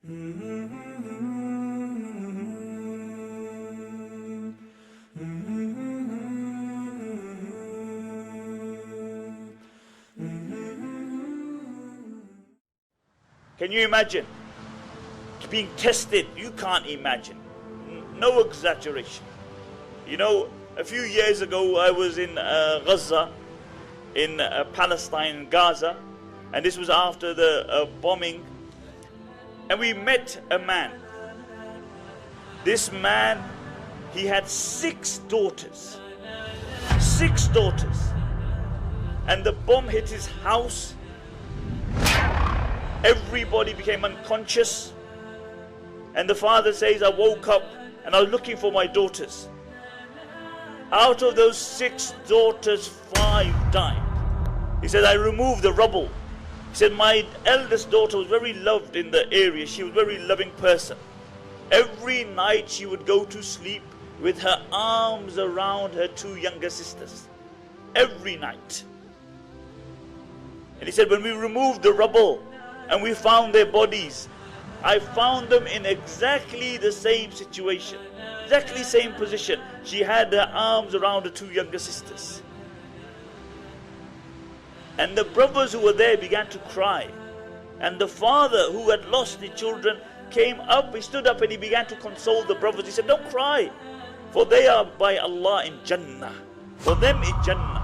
Can you imagine being tested? You can't imagine. No exaggeration. You know, a few years ago I was in Gaza, in Palestine, Gaza, and this was after the bombing, and we met a man. This man, he had 6 daughters. 6 daughters. And the bomb hit his house. Everybody became unconscious. And the father says, I woke up and I was looking for my daughters. Out of those 6 daughters, 5 died. He said, I removed the rubble. He said, my eldest daughter was very loved in the area. She was a very loving person. Every night she would go to sleep with her arms around her 2 younger sisters. Every night. And he said, when we removed the rubble and we found their bodies, I found them in exactly the same situation, exactly same position. She had her arms around her 2 younger sisters. And the brothers who were there began to cry. And the father who had lost the children came up, he stood up and he began to console the brothers. He said, don't cry, for they are by Allah in Jannah. For them in Jannah.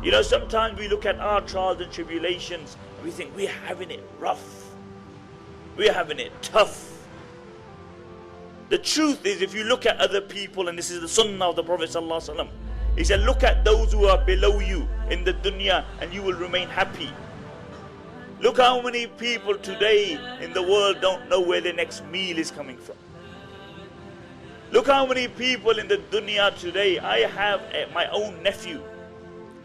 You know, sometimes we look at our trials and tribulations and we think we're having it rough. We're having it tough. The truth is, if you look at other people, and this is the sunnah of the Prophet ﷺ, he said, look at those who are below you in the dunya and you will remain happy. Look how many people today in the world don't know where their next meal is coming from. Look how many people in the dunya today. I have my own nephew,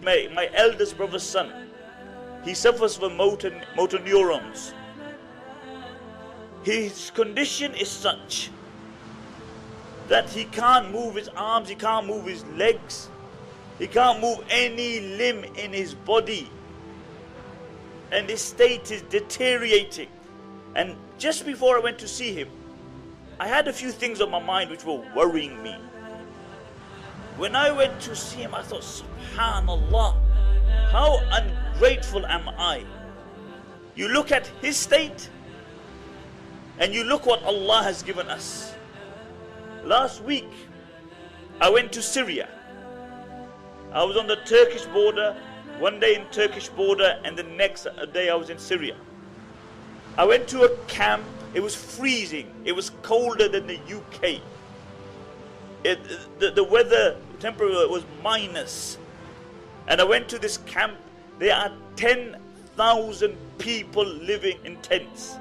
my eldest brother's son. He suffers from motor neurons. His condition is such that he can't move his arms, he can't move his legs, he can't move any limb in his body. And his state is deteriorating. And just before I went to see him, I had a few things on my mind which were worrying me. When I went to see him, I thought, subhanallah, how ungrateful am I? You look at his state, and you look what Allah has given us. Last week, I went to Syria. I was on the Turkish border, one day in Turkish border, and the next day I was in Syria. I went to a camp. It was freezing. It was colder than the UK. The weather temperature was minus. And I went to this camp. There are 10,000 people living in tents.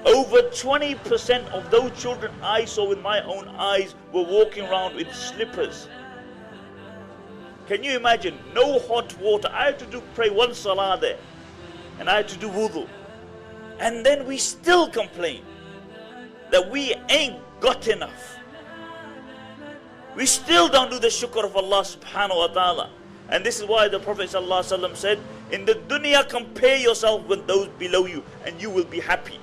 Over 20% of those children I saw with my own eyes were walking around with slippers. Can you imagine? No hot water. I had to pray 1 salah there. And I had to do wudu. And then we still complain that we ain't got enough. We still don't do the shukr of Allah subhanahu wa ta'ala. And this is why the Prophet ﷺ said, in the dunya compare yourself with those below you and you will be happy.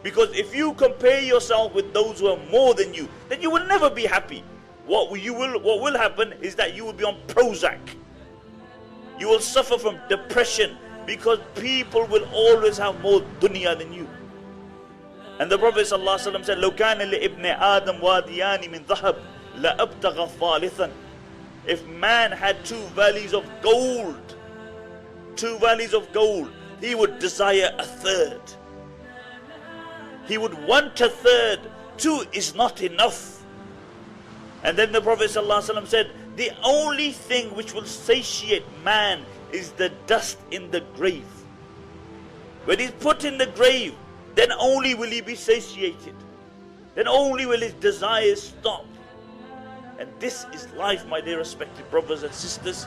Because if you compare yourself with those who are more than you, then you will never be happy. What will happen is that you will be on Prozac. You will suffer from depression because people will always have more dunya than you. And the Prophet ﷺ said, لو كان لابن آدم واديان من ذهب لأبتغى ثالثا. If man had 2 valleys of gold, he would desire a third. He would want a third. 2 is not enough. And then the Prophet ﷺ said, the only thing which will satiate man is the dust in the grave. When he's put in the grave, then only will he be satiated. Then only will his desires stop. And this is life, my dear respected brothers and sisters.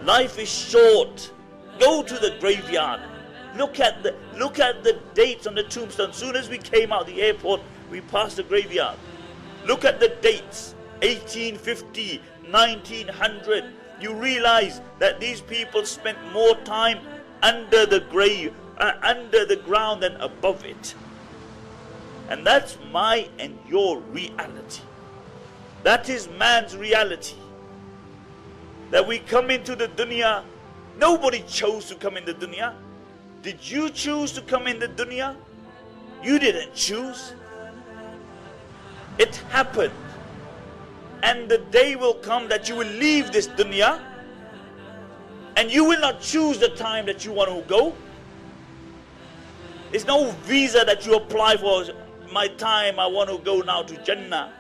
Life is short. Go to the graveyard. Look at the dates on the tombstone. As soon as we came out of the airport, we passed the graveyard. Look at the dates, 1850, 1900. You realize that these people spent more time under the grave under the ground and above it. And that's my and your reality. That is man's reality. That we come into the dunya. Nobody chose to come in the dunya. Did you choose to come in the dunya? You didn't choose. It happened. And the day will come that you will leave this dunya, and you will not choose the time that you want to go. It's no visa that you apply for. My time, I want to go now to Jannah.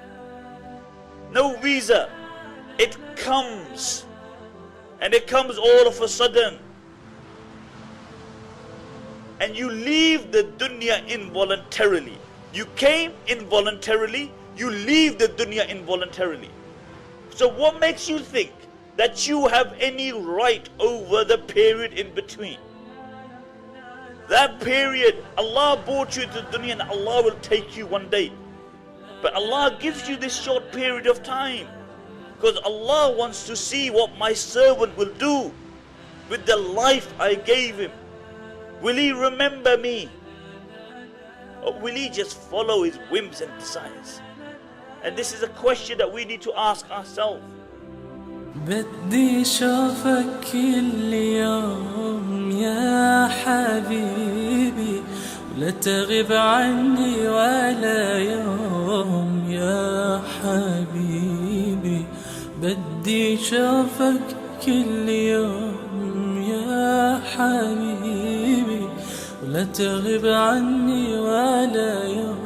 No visa. It comes. And it comes all of a sudden. And you leave the dunya involuntarily. You came involuntarily. You leave the dunya involuntarily. So what makes you think that you have any right over the period in between? That period, Allah brought you to the dunya and Allah will take you one day. But Allah gives you this short period of time because Allah wants to see what my servant will do with the life I gave him. Will he remember me? Or will he just follow his whims and desires? And this is a question that we need to ask ourselves. بدي شوفك كل يوم يا حبيبي ولا تغيب عني ولا يوم يا حبيبي بدي شوفك كل يوم يا حبيبي ولا تغيب عني ولا يوم